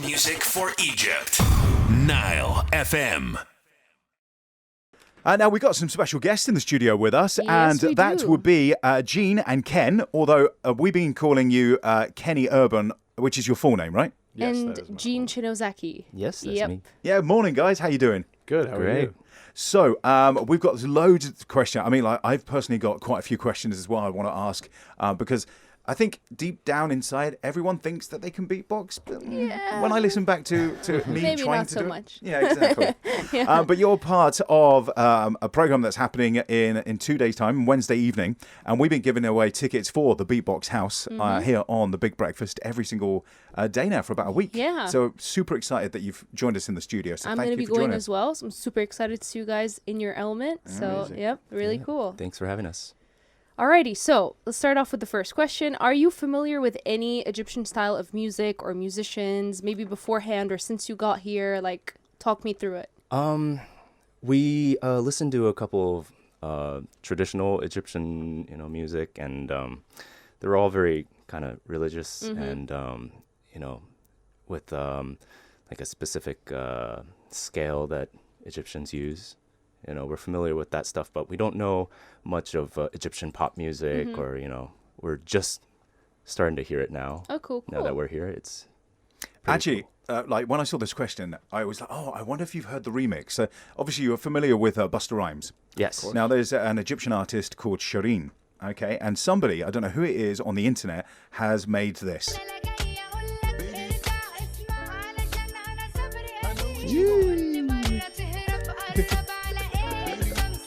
music for Egypt. Nile FM. Now, we've got some special guests in the studio with us, Yes, and we that do. would be Jean and Ken, although we've been calling you Kenny Urban, which is your full name, right? Yes, that and is my Jean Shinozaki. Yes, that's Yep. me. Yeah, morning, guys. How you doing? Good. How are Great. you? So, we've got loads of questions. I mean, like, I've personally got quite a few questions as well I want to ask, because I think deep down inside, everyone thinks that they can beatbox. But when I listen back to me Maybe trying not to so do much. it, yeah, exactly. But you're part of a program that's happening in 2 days' time, Wednesday evening, and we've been giving away tickets for the BeatBox House here on the Big Breakfast every single day now for about a week. Yeah. So super excited that you've joined us in the studio. So I'm thank going to you be for going joining as well, so I'm super excited to see you guys in your element. So, Amazing. yep, really cool. Thanks for having us. Alrighty, so let's start off with the first question. Are you familiar with any Egyptian style of music or musicians, maybe beforehand or since you got here? Like, talk me through it. We listened to a couple of traditional Egyptian, music, and they're all very kind of religious and, with like a specific scale that Egyptians use. We're familiar with that stuff, but we don't know much of Egyptian pop music, or we're just starting to hear it now. Oh, cool. Now that we're here, it's pretty Actually, like when I saw this question, I was like, oh, I wonder if you've heard the remix. So obviously you're familiar with Busta Rhymes. yes. Now there's an Egyptian artist called Shireen, okay? And somebody, I don't know who it is on the internet, has made this.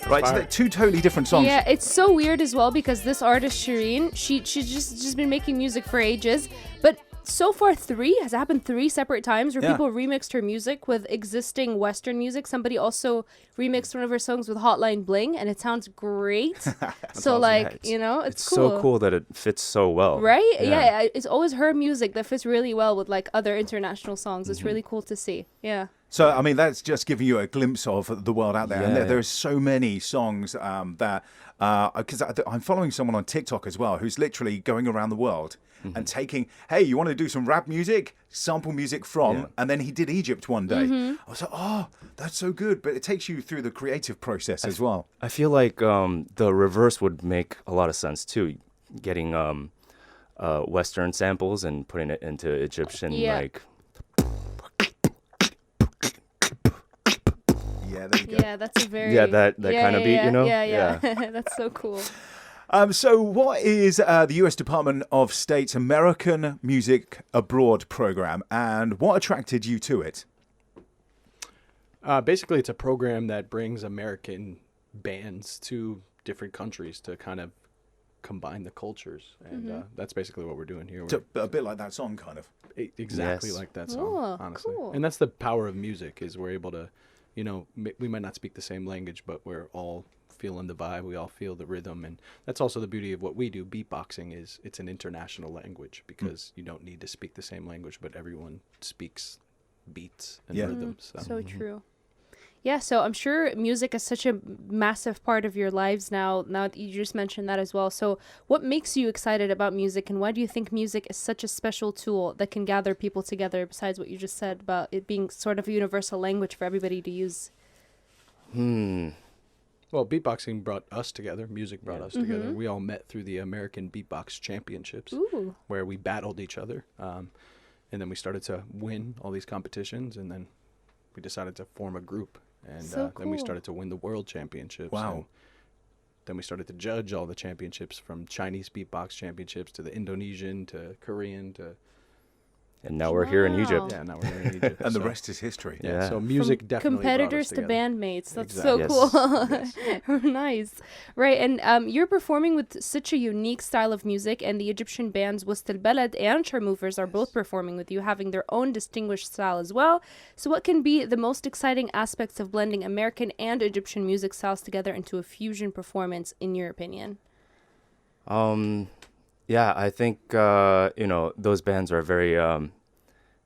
Right, so they're two totally different songs. Yeah, it's so weird as well because this artist Shireen, she's just been making music for ages, but so far has happened 3 separate times where Yeah. people remixed her music with existing Western music. Somebody also remixed one of her songs with Hotline Bling, and it sounds great. So awesome. like, Yeah, it's It's cool. so cool that it fits so well. Right? Yeah, it's always her music that fits really well with like other international songs. It's really cool to see. Yeah. So, I mean, that's just giving you a glimpse of the world out there. And Yeah. there's so many songs that, because I'm following someone on TikTok as well who's literally going around the world and taking, hey, you want to do some rap music? Sample music from, Yeah. and then he did Egypt one day. I was like, oh, that's so good. But it takes you through the creative process as well. I feel like the reverse would make a lot of sense too. Getting Western samples and putting it into Egyptian, Yeah. like. Yeah, there you go. Yeah, that's a very that kind of beat, Yeah. That's so cool. So what is the US Department of State's American Music Abroad program, and what attracted you to it? Basically, it's a program that brings American bands to different countries to kind of combine the cultures, and that's basically what we're doing here. So, a bit like that song, kind of. Exactly Yes. like that song, Oh, honestly. cool. And that's the power of music, is we're able to, we might not speak the same language, but we're all feeling the vibe. We all feel the rhythm, and that's also the beauty of what we do. Beatboxing it's an international language because you don't need to speak the same language, but everyone speaks beats and Yeah. rhythms. So true. Yeah, so I'm sure music is such a massive part of your lives now. Now that you just mentioned that as well. So what makes you excited about music, and why do you think music is such a special tool that can gather people together, besides what you just said about it being sort of a universal language for everybody to use? Well, beatboxing brought us together. Music brought us together. We all met through the American Beatbox Championships, Ooh. where we battled each other. And then we started to win all these competitions, and then we decided to form a group. And So then we cool. started to win the world championships. Wow. And then we started to judge all the championships, from Chinese beatbox championships to the Indonesian to Korean to... And now we're here in Wow. Egypt. Yeah, now we're here in Egypt. And the So, rest is history. Yeah, so Yeah. music From definitely competitors to brought us together. bandmates. That's Exactly. so cool. Nice. Right, and you're performing with such a unique style of music, and the Egyptian bands Wust El-Balad and Sharmoofers are both performing with you, having their own distinguished style as well. So what can be the most exciting aspects of blending American and Egyptian music styles together into a fusion performance, in your opinion? Yeah, I think those bands are very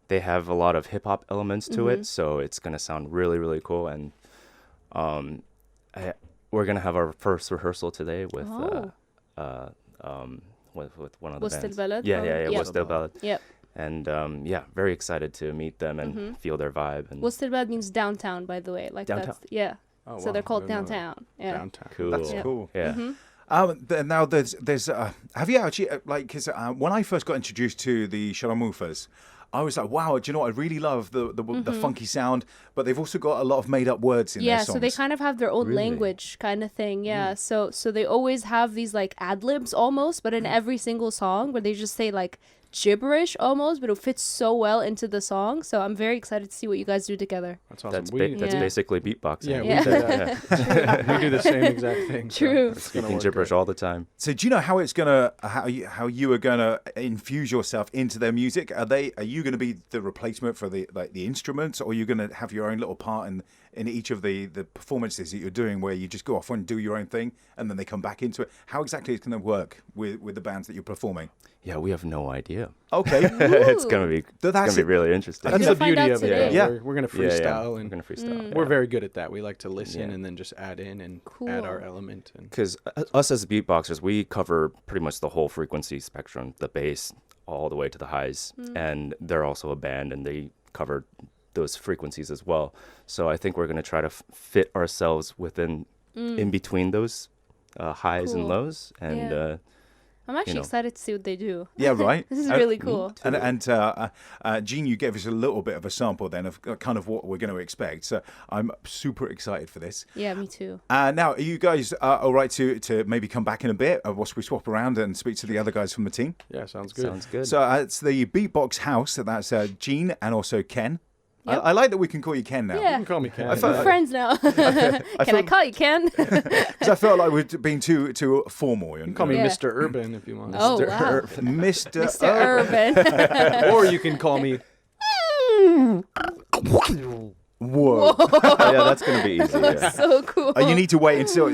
they have a lot of hip hop elements to it, so it's gonna sound really, really cool. And we're gonna have our first rehearsal today with with one of the Wust bands. El-Balad? Yeah, Yep. Wust El-Balad. Yep. And yeah, very excited to meet them and feel their vibe. And Wust El-Balad means downtown, by the way. Like Downtown. that's yeah. Oh, So wow. they're called I didn't know that. downtown. Yeah. Downtown. cool. That's Yeah. cool. Yeah. Now there's have you actually because when I first got introduced to the Sharmoofers, I was like, wow, do you know what? I really love the funky sound, but they've also got a lot of made up words in their Yeah, songs. so they kind of have their own Really? language kind of thing. Yeah. So they always have these like ad libs almost, but in every single song where they just say like gibberish almost, but it fits so well into the song. So I'm very excited to see what you guys do together. That's awesome. That's Yeah. basically beatboxing. Yeah, Yeah. we do that. We do the same exact thing. so True. it's gonna Speaking work gibberish good. all the time. So do you know how it's gonna how you are gonna infuse yourself into their music? Are you gonna be the replacement for the instruments, or are you gonna have your own little part in each of the performances that you're doing, where you just go off and do your own thing and then they come back into it? How exactly is it gonna work with the bands that you're performing? Yeah, we have no idea. Okay. It's gonna be That's it. really interesting. That's You'll the find beauty out of it. today. Yeah. We're gonna Yeah, yeah. freestyle We're and gonna freestyle. we're very good at that. We like to listen Yeah. and then just add in and Cool. add our element. And Because us as beatboxers, we cover pretty much the whole frequency spectrum, the bass all the way to the highs, and they're also a band and they cover those frequencies as well. So I think we're going to try to fit ourselves within in between those highs and Cool. lows, and Yeah. I'm actually know. excited to see what they do. Yeah, right. This is really cool. And Gene, you gave us a little bit of a sample then of kind of what we're going to expect. So I'm super excited for this. Yeah, me too. Now, are you guys all right to maybe come back in a bit whilst we swap around and speak to the other guys from the team? yeah, sounds good. sounds good. So it's the BeatBox House. That's Gene and also Ken. Yep. I like that we can call you Ken now. You Yeah. can call me Ken. We're friends now. Can I call you Ken? Because I felt like we're being too formal. You can call me Yeah. Mr. Urban if you want. Oh, wow. Mr. Mr. Urban. Or you can call me. Whoa. Yeah, that's gonna be easy. Yeah. So cool. You need to wait until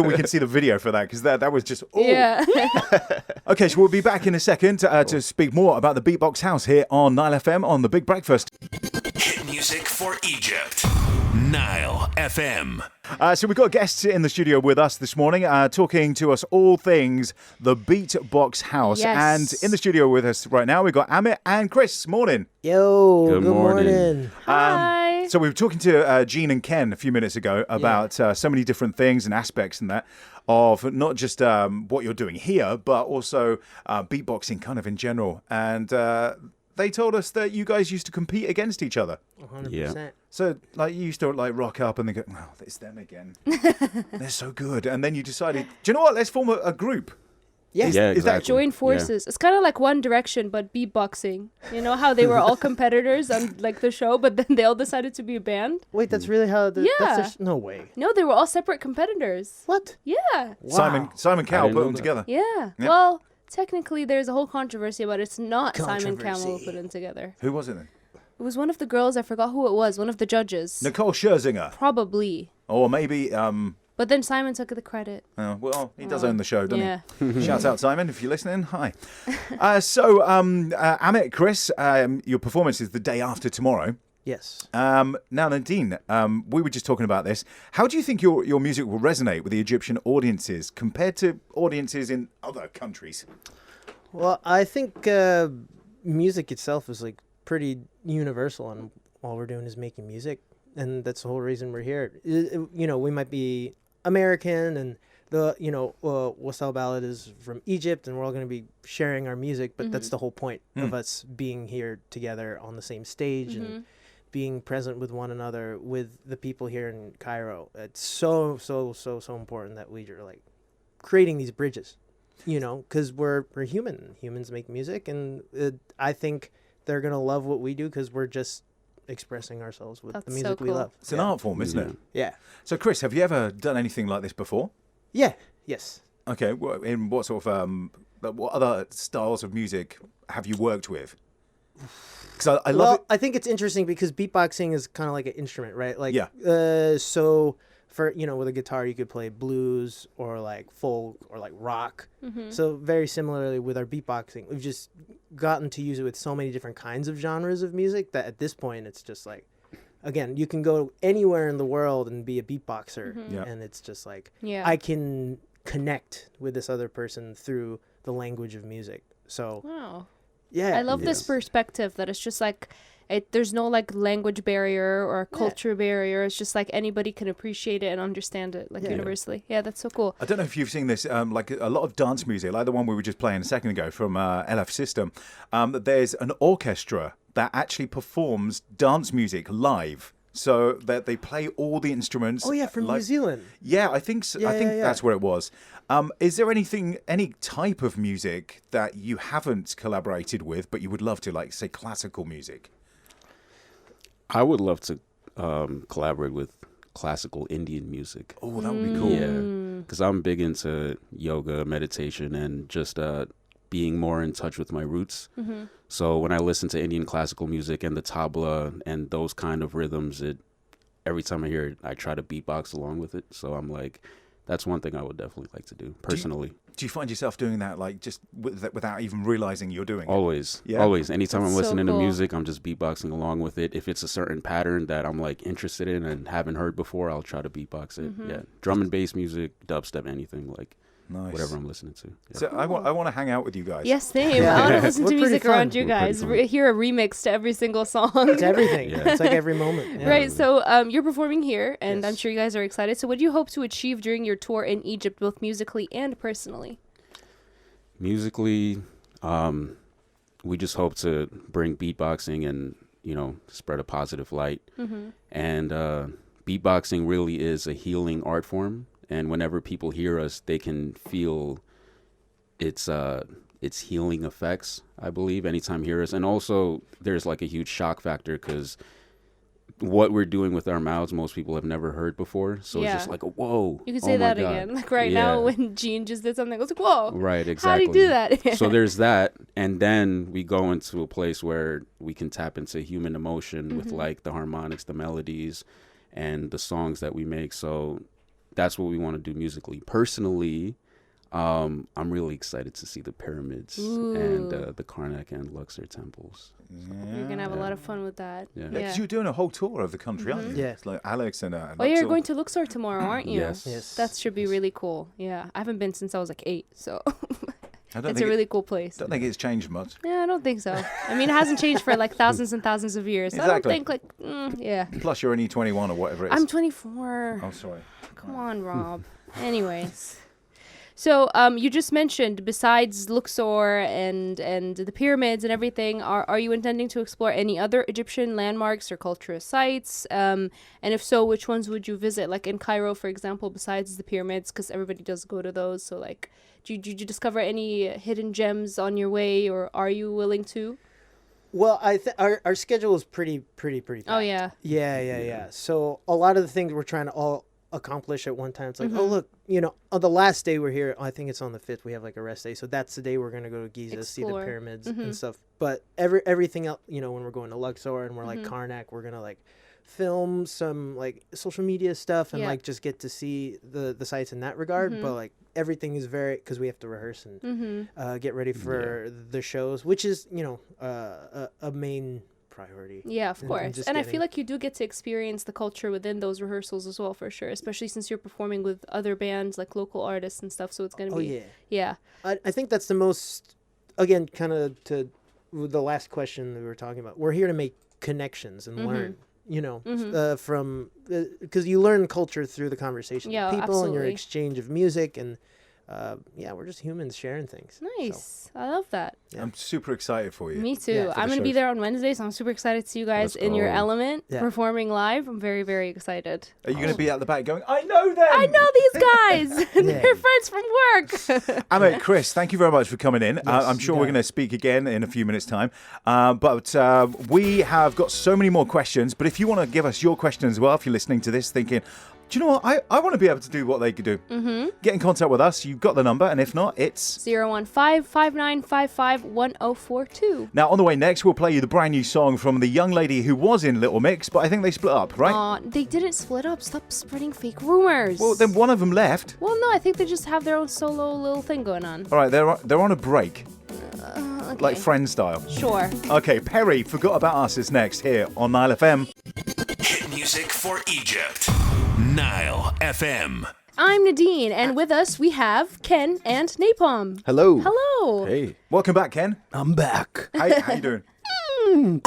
we can see the video for that, because that was just Yeah. Okay, so we'll be back in a second to speak more about the BeatBox House here on Nile FM on the Big Breakfast. Hit music for Egypt. Nile FM. So we've got guests in the studio with us this morning, talking to us all things the BeatBox House. Yes. And in the studio with us right now, we've got Amit and Chris. Morning. Yo, Good good morning. morning. Hi. So we were talking to Gene and Ken a few minutes ago about so many different things and aspects and that of not just what you're doing here, but also beatboxing kind of in general. And they told us that you guys used to compete against each other. 100%. So, like, you used to, like, rock up and then go, oh, it's them again. They're so good. And then you decided, do you know what? Let's form a group. Yeah. Is- Yeah, is that- exactly. Join forces. It's kind of like One Direction, but beatboxing. You know how they were all competitors on like the show, but then they all decided to be a band? Wait, that's really how the. Yeah. That's no way. No, they were all separate competitors. What? Yeah. Wow. Simon Cowell didn't put know them that. together. Yeah. Yeah. Well, technically, there's a whole controversy about it's not Simon Cowell who Controversy. put them together. Who was it then? It was one of the girls. I forgot who it was. One of the judges. Nicole Scherzinger. Probably. Or maybe, But then Simon took the credit. well, he does own the show, doesn't Yeah. he? Shout out, Simon, if you're listening. Hi. Amit, Chris, your performance is the day after tomorrow. Yes. Now, Nadine, we were just talking about this. How do you think your music will resonate with the Egyptian audiences compared to audiences in other countries? Well, I think music itself is like pretty universal, and all we're doing is making music, and that's the whole reason we're here. You know, we might be American, and Wust El-Balad is from Egypt, and we're all going to be sharing our music, but that's the whole point of us being here together on the same stage and being present with one another, with the people here in Cairo. It's so important that we are like creating these bridges, you know, because we're human. Humans make music, and I think they're going to love what we do because we're just expressing ourselves with That's the so music we cool. love. It's an art form, isn't it? Yeah. So, Chris, have you ever done anything like this before? Yeah. Yes. Okay, in what sort of what other styles of music have you worked with? Because I love it. I think it's interesting because beatboxing is kind of like an instrument, right? Like, Yeah. so for, you know, with a guitar, you could play blues or like folk or like rock. So very similarly with our beatboxing, we've just gotten to use it with so many different kinds of genres of music that at this point it's just like, again, you can go anywhere in the world and be a beatboxer. Yeah. And it's just like, Yeah. I can connect with this other person through the language of music. So, Wow. Yeah. I love this perspective that it's just like there's no like language barrier or culture barrier. It's just like anybody can appreciate it and understand it like universally. Yeah, that's so cool. I don't know if you've seen this, like a lot of dance music, like the one we were just playing a second ago from LF System. There's an orchestra that actually performs dance music live. So that they play all the instruments. Oh yeah, from New Zealand. Yeah, I think so. I think that's where it was. Is there any type of music that you haven't collaborated with, but you would love to, like say classical music? I would love to collaborate with classical Indian music. Oh, that would be cool. Yeah, because I'm big into yoga, meditation, and just being more in touch with my roots. Mm-hmm. So when I listen to Indian classical music and the tabla and those kind of rhythms, every time I hear it, I try to beatbox along with it. So I'm like, that's one thing I would definitely like to do personally. Do you find yourself doing that, like just without even realizing you're doing it? Always. Anytime I'm listening to music, I'm just beatboxing along with it. If it's a certain pattern that I'm like interested in and haven't heard before, I'll try to beatbox it. Mm-hmm. Yeah, drum and bass music, dubstep, anything like. Nice. Whatever I'm listening to. Yeah. So I want to hang out with you guys. Yes, same. I want to listen to We're music pretty around fun. you We're guys. pretty fun. Hear a remix to every single song. It's everything. Yeah. It's like every moment. Yeah. Right, so you're performing here, and I'm Yes. sure you guys are excited. So what do you hope to achieve during your tour in Egypt, both musically and personally? Musically, we just hope to bring beatboxing and, spread a positive light. Mm-hmm. And beatboxing really is a healing art form. And whenever people hear us, they can feel its healing effects, I believe, anytime hear us. And also there's like a huge shock factor because what we're doing with our mouths, most people have never heard before. So it's just like, whoa. You could say that again. Like now when Gene just did something, I was like, whoa. Right, exactly. How do you do that? So there's that. And then we go into a place where we can tap into human emotion with like the harmonics, the melodies, and the songs that we make. So that's what we want to do musically. Personally, I'm really excited to see the pyramids and the Karnak and Luxor temples. You're going to have a lot of fun with that. Yeah. Because you're doing a whole tour of the country, aren't you? Yeah. It's like Alex and Oh, you're going to Luxor tomorrow, aren't you? Yes. Yes. That should be really cool. Yeah. I haven't been since I was like 8, so I don't it's a really cool place. don't think it's changed much. Yeah, I don't think so. I mean, it hasn't changed for like thousands and thousands of years. So Exactly. I don't think yeah. Plus, you're only 21 or whatever it is. I'm 24. Oh, sorry. Come on, Rob. Anyways. So you just mentioned, besides Luxor and the pyramids and everything, are you intending to explore any other Egyptian landmarks or cultural sites? And if so, which ones would you visit? Like in Cairo, for example, besides the pyramids, because everybody does go to those. So like, did you discover any hidden gems on your way, or are you willing to? Well, our schedule is pretty packed. Oh, yeah. Yeah. So a lot of the things we're trying to all accomplish at one time. It's like, oh, look, on the last day we're here, I think it's on the 5th, we have like a rest day. So that's the day we're going to go to Giza, see the Explore. pyramids and stuff. But everything else, when we're going to Luxor and we're like Karnak, we're going to like film some like social media stuff and like just get to see the sites in that regard. But like everything is because we have to rehearse and get ready for the shows, which is, a main priority. Yeah, of course. just And I getting- feel like you do get to experience the culture within those rehearsals as well, for sure, especially since you're performing with other bands, like local artists and stuff. So it's going to be... yeah. Yeah. I think that's the most, again, kind of to the last question that we were talking about. We're here to make connections and learn, from, because you learn culture through the conversation Yeah, with people and your absolutely. exchange of music. And we're just humans sharing things. Nice. I love that. Yeah. I'm super excited for you. Me too. Yeah, I'm going to be shows. there on Wednesday, so I'm super excited to see you guys Let's in your go. element, Yeah. performing live. I'm very, very excited. Are you going to be at the back going, I know them? I know these guys. They're friends from work. Amit, Chris, thank you very much for coming in. I'm sure you we're got going to speak again in a few minutes' time. But we have got so many more questions. But if you want to give us your questions as well, if you're listening to this thinking, do you know what? I want to be able to do what they could do. Get in contact with us. You've got the number. And if not, it's... 015-5955-1042. Now, on the way next, we'll play you the brand new song from the young lady who was in Little Mix, but I think they split up, right? They didn't split up. Stop spreading fake rumors. Well, then one of them left. Well, no, I think they just have their own solo little thing going on. All right, they're on a break, Okay. like Friend style. Sure. Okay, Perry, Forgot About Us is next here on Nile FM. Hit music for Egypt. Nile FM. I'm Nadine, and with us we have Ken and Napom. Hello. Hello. Hey, Welcome back, Ken. I'm back. How you doing?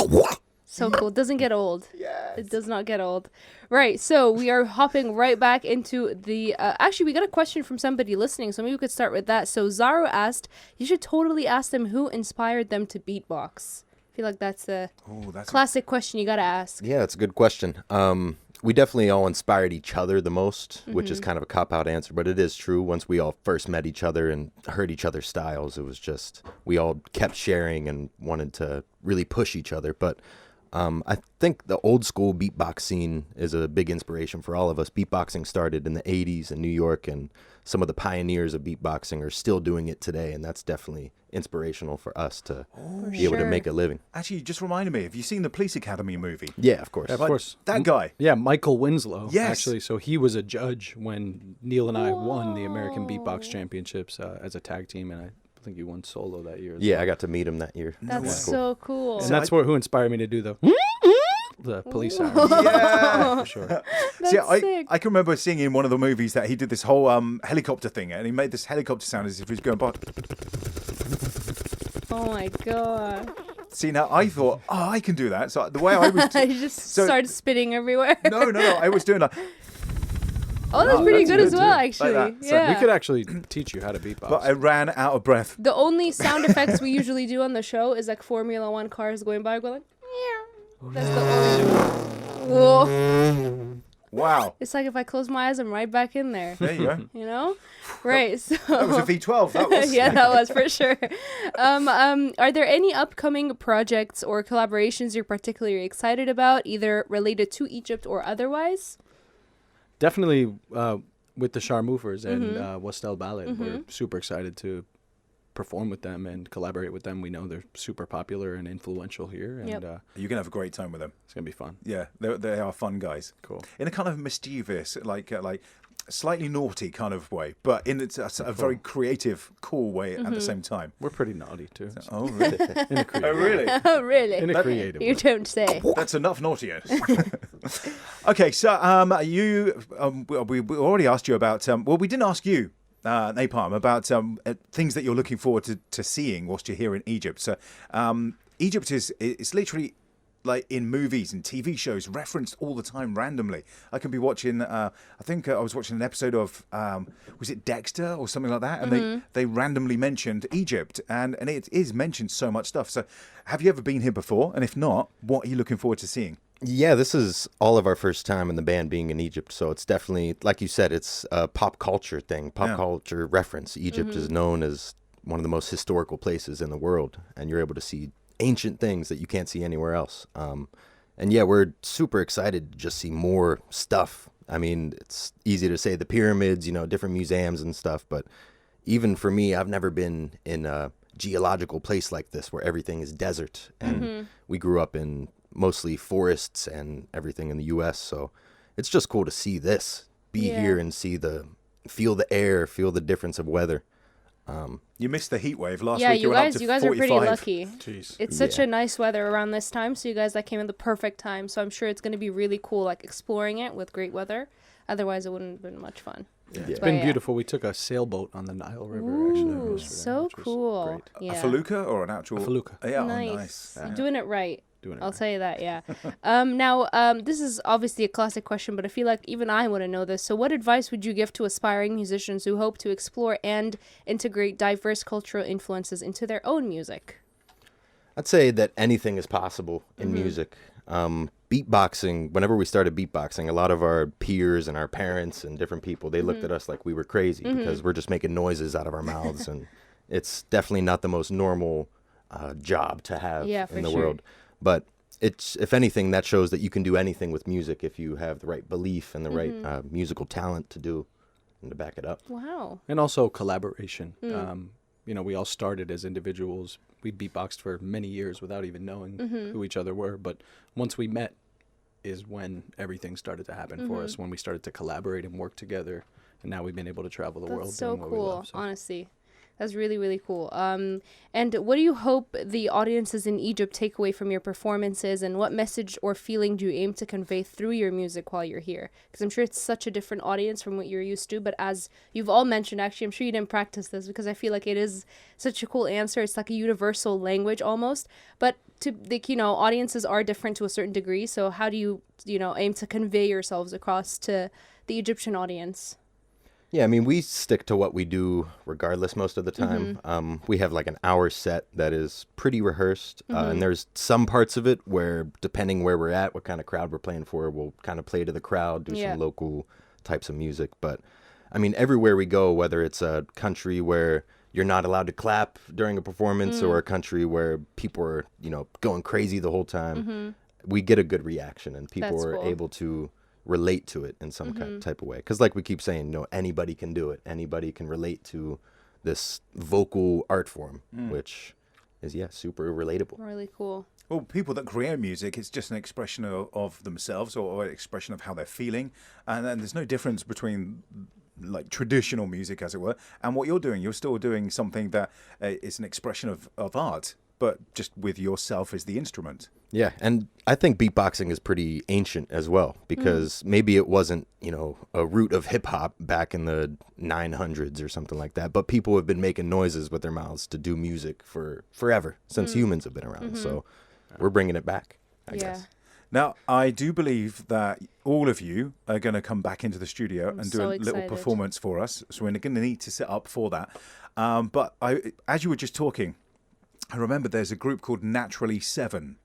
So cool. It doesn't get old. Yes. It does not get old. Right. So we are hopping right back into the. Actually, we got a question from somebody listening, so maybe we could start with that. So Zaro asked, you should totally ask them who inspired them to beatbox. I feel like that's a classic question you got to ask. Yeah, it's a good question. We definitely all inspired each other the most, which is kind of a cop-out answer, but it is true. Once we all first met each other and heard each other's styles, it was just, we all kept sharing and wanted to really push each other. But I think the old school beatbox scene is a big inspiration for all of us. Beatboxing started in the 80s in New York, and some of the pioneers of beatboxing are still doing it today, and that's definitely inspirational for us to be able to make a living. Actually, you just reminded me. Have you seen the Police Academy movie? Yeah, of course. of course. That guy. Yeah, Michael Winslow. Yes. Actually, so he was a judge when Neil and I won the American Beatbox Championships as a tag team, and I think you won solo that year. Yeah, I got to meet him that year. That's so cool. And that's who inspired me to do the police siren. Yeah. For sure. That's See, sick. I can remember seeing in one of the movies that he did this whole helicopter thing, and he made this helicopter sound as if he was going by. Oh my god. See, now I thought, I can do that. So the way I was... I just started spitting everywhere. No, I was doing like... Oh, that's pretty that's good as good, well, too. actually. Like that. So Yeah. We could actually teach you how to beatbox. But I ran out of breath. The only sound effects we usually do on the show is like Formula One cars going by, going like, meow. That's the only. Whoa. Wow. It's like if I close my eyes, I'm right back in there. There you go. You know? Right. So. That was a V12. That was. Yeah, that was for sure. Are there any upcoming projects or collaborations you're particularly excited about, either related to Egypt or otherwise? Definitely with the Sharmoofers and Wust El-Balad. We're super excited to perform with them and collaborate with them. We know they're super popular and influential here, and Yep. You're going to have a great time with them. it's going to be fun. Yeah, they are fun guys. Cool. In a kind of mischievous, like slightly naughty kind of way, but in a very creative, cool way at the same time. We're pretty naughty, too. Oh, really? In a creative Oh, really? Oh, really? In a creative You way. don't say. That's enough naughtiness. Okay, so we already asked you about. Well, we didn't ask you, Napom, about things that you're looking forward to seeing whilst you're here in Egypt. So, Egypt it's literally like in movies and TV shows referenced all the time randomly. I can be watching. I think I was watching an episode of was it Dexter or something like that, and they randomly mentioned Egypt, and it is mentioned so much stuff. So, have you ever been here before? And if not, what are you looking forward to seeing? Yeah, this is all of our first time in the band being in Egypt, so it's definitely, like you said, it's a pop culture thing, culture reference. Egypt is known as one of the most historical places in the world, and you're able to see ancient things that you can't see anywhere else. And yeah, we're super excited to just see more stuff. I mean, it's easy to say the pyramids, different museums and stuff, but even for me, I've never been in a geological place like this where everything is desert, and we grew up in mostly forests and everything in the U.S., so it's just cool to see this, be here and feel the air, feel the difference of weather. You missed the heat wave last Yeah, week. you went up guys, to you guys are 45. pretty lucky. Jeez. It's such a nice weather around this time, so you guys came in the perfect time. So I'm sure it's going to be really cool, like exploring it with great weather. Otherwise, it wouldn't have been much fun. Yeah. It's But been yeah. beautiful. We took a sailboat on the Nile River, actually. Ooh, yesterday, so which was cool. great. Yeah. A felucca or an actual? A felucca. Yeah, Nice. Oh, nice. You're doing it right. Doing it I'll right. tell you that, yeah. Now, this is obviously a classic question, but I feel like even I want to know this. So what advice would you give to aspiring musicians who hope to explore and integrate diverse cultural influences into their own music? I'd say that anything is possible in music. Beatboxing, whenever we started beatboxing, a lot of our peers and our parents and different people, they looked at us like we were crazy because we're just making noises out of our mouths, and it's definitely not the most normal job to have for in the sure. world. But it's, if anything, that shows that you can do anything with music if you have the right belief and the right musical talent to do and to back it up. Wow. And also collaboration. We all started as individuals. We beatboxed for many years without even knowing who each other were. But once we met is when everything started to happen for us, when we started to collaborate and work together. And now we've been able to travel the world That's so doing what we cool, love. So. honestly. That's really, really cool. And what do you hope the audiences in Egypt take away from your performances, and what message or feeling do you aim to convey through your music while you're here? Because I'm sure it's such a different audience from what you're used to, but as you've all mentioned, actually, I'm sure you didn't practice this because I feel like it is such a cool answer. It's like a universal language almost, but audiences are different to a certain degree. So how do you aim to convey yourselves across to the Egyptian audience? Yeah, I mean, we stick to what we do regardless most of the time. We have like an hour set that is pretty rehearsed. And there's some parts of it where, depending where we're at, what kind of crowd we're playing for, we'll kind of play to the crowd, do some local types of music. But, I mean, everywhere we go, whether it's a country where you're not allowed to clap during a performance or a country where people are, going crazy the whole time, we get a good reaction and people are able to relate to it in some kind of type of way. Because like we keep saying, anybody can do it. Anybody can relate to this vocal art form, which is, super relatable. Really cool. Well, people that create music, it's just an expression of themselves or an expression of how they're feeling. And then there's no difference between like traditional music, as it were, and what you're doing. You're still doing something that is an expression of art, but just with yourself as the instrument. Yeah, and I think beatboxing is pretty ancient as well, because maybe it wasn't, a root of hip hop back in the 900s or something like that, but people have been making noises with their mouths to do music for forever, since humans have been around. So we're bringing it back, I guess. Now, I do believe that all of you are going to come back into the studio and do a little performance for us, so we're going to need to set up for that. But as you were just talking, I remember there's a group called Naturally 7.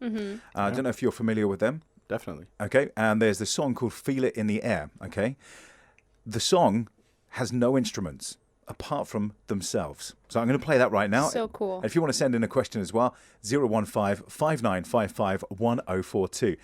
I don't know if you're familiar with them. Definitely. Okay, and there's the song called Feel It in the Air, okay? The song has no instruments apart from themselves. So I'm going to play that right now. So cool. And if you want to send in a question as well, 015-5955-1042.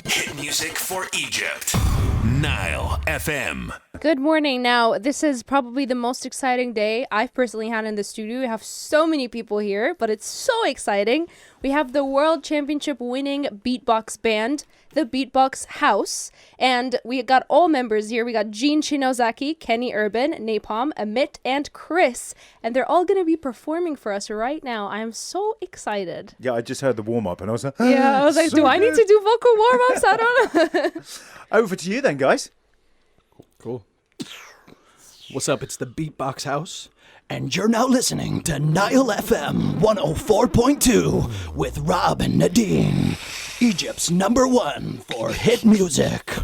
Hit music for Egypt. Nile FM. Good morning. Now, this is probably the most exciting day I've personally had in the studio. We have so many people here, but it's so exciting. We have the World Championship winning beatbox band, the BeatBox House, and we got all members here. We got Jean Shinozaki, Kenny Urban, Napom, Amit, and Chris, and they're all going to be performing for us right now. I am so excited. Yeah, I just heard the warm-up and I was like, so do I need to do vocal warm-ups? I don't know. Over to you then, guys. Cool. What's up? It's the BeatBox House, and you're now listening to Nile FM 104.2 with Rob and Nadine, Egypt's #1 for hit music.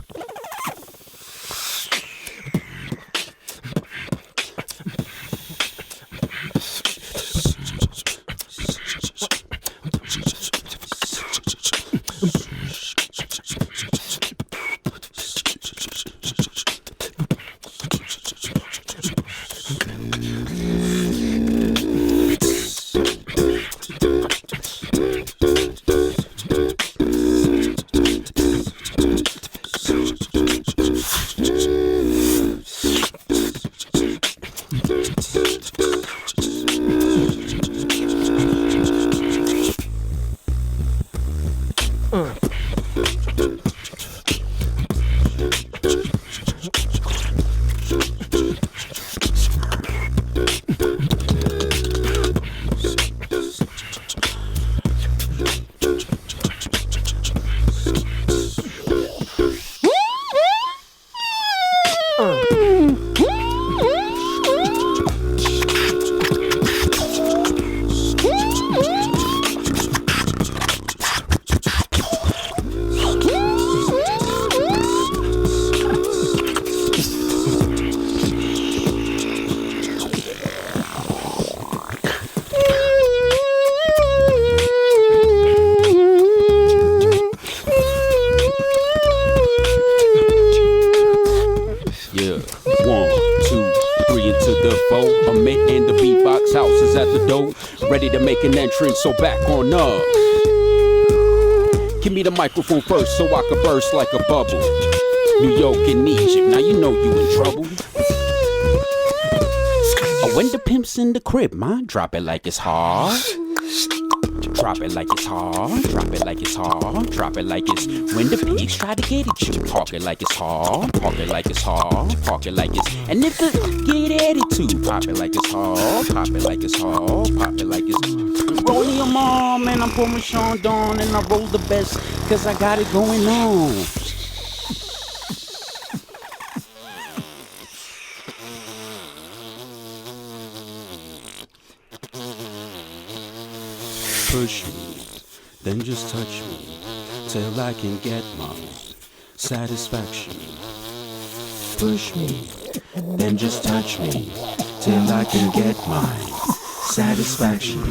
Amit and the BeatBox House is at the door, ready to make an entrance, so back on up. Give me the microphone first so I can burst like a bubble. New York and Egypt, now you know you in trouble. Oh, when the pimp's in the crib, man, drop it like it's hard. Drop it like it's hard. Drop it like it's hard. Drop it like it's when the pigs try to get at you. Park it like it's hard. Park it like it's hard. Park it like it's. And if the get attitude, pop it like it's hard. Pop it like it's hard. Pop it like it's. Rolling your mom and I'm pouring Sean Dawn and I roll the best cause I got it going on. Push me, then just touch me till I can get my satisfaction. Push me, then just touch me till I can get my satisfaction.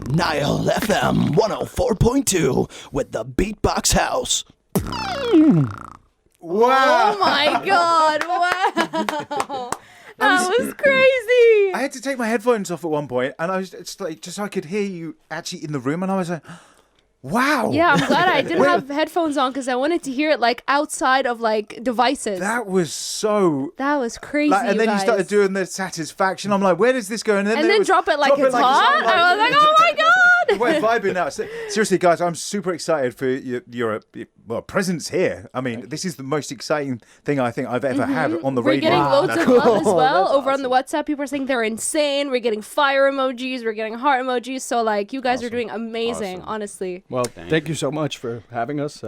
Nile FM 104.2 with the BeatBox House. Wow. Oh my God. Wow. That was crazy. I had to take my headphones off at one point, and I was just like, just so I could hear you actually in the room, and I was like, wow. Yeah, I'm glad I didn't have headphones on because I wanted to hear it like outside of like devices. That was so. That was crazy. And then you you started guys. doing the satisfaction. I'm like, where does this go? And then drop it like it's hot. I was like, oh my God. We're vibing now. Seriously, guys, I'm super excited for your presence here. I mean, this is the most exciting thing I think I've ever had on the We're radio. getting loads of love as well That's over on the WhatsApp. People are saying they're insane. We're getting fire emojis. We're getting heart emojis. So like, you guys are doing amazing, honestly. Well, thank you so much for having us.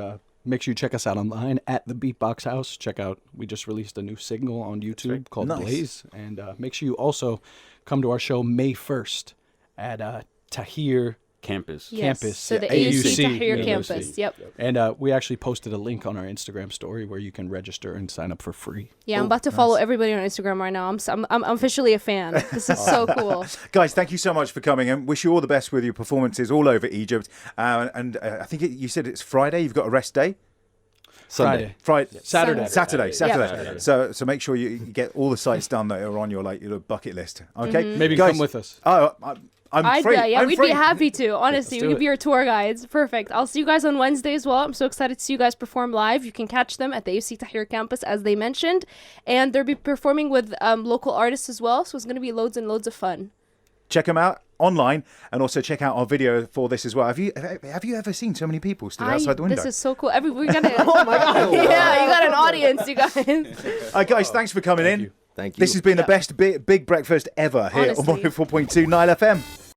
Make sure you check us out online at the BeatBox House. Check out, we just released a new single on YouTube called Nice. Blaze. And make sure you also come to our show May 1st at Tahir Campus. Yes. Campus. So the Yeah, AUC AUC Tahrir University. campus. Yep. And we actually posted a link on our Instagram story where you can register and sign up for free. Yeah, I'm about to follow everybody on Instagram right now. I'm officially a fan. This is so cool. Guys, thank you so much for coming, and wish you all the best with your performances all over Egypt. And I think you said it's Friday. You've got a rest day. Friday. Saturday. Saturday. So make sure you get all the sites done that are on your your bucket list. Okay. Maybe Guys, come with us. Oh, I'm free. Yeah, I'm we'd free. be happy to. Honestly, Let's do we'd it. be your tour guides. Perfect. I'll see you guys on Wednesday as well. I'm so excited to see you guys perform live. You can catch them at the AUC Tahrir campus, as they mentioned, and they'll be performing with local artists as well. So it's going to be loads and loads of fun. Check them out online, and also check out our video for this as well. Have you ever seen so many people stood outside the window? This is so cool. We got oh my God. Yeah, you got an audience, you guys. Guys, thanks for coming in. you. Thank you. This has been the best big breakfast ever here Honestly. on 104.2 Nile FM.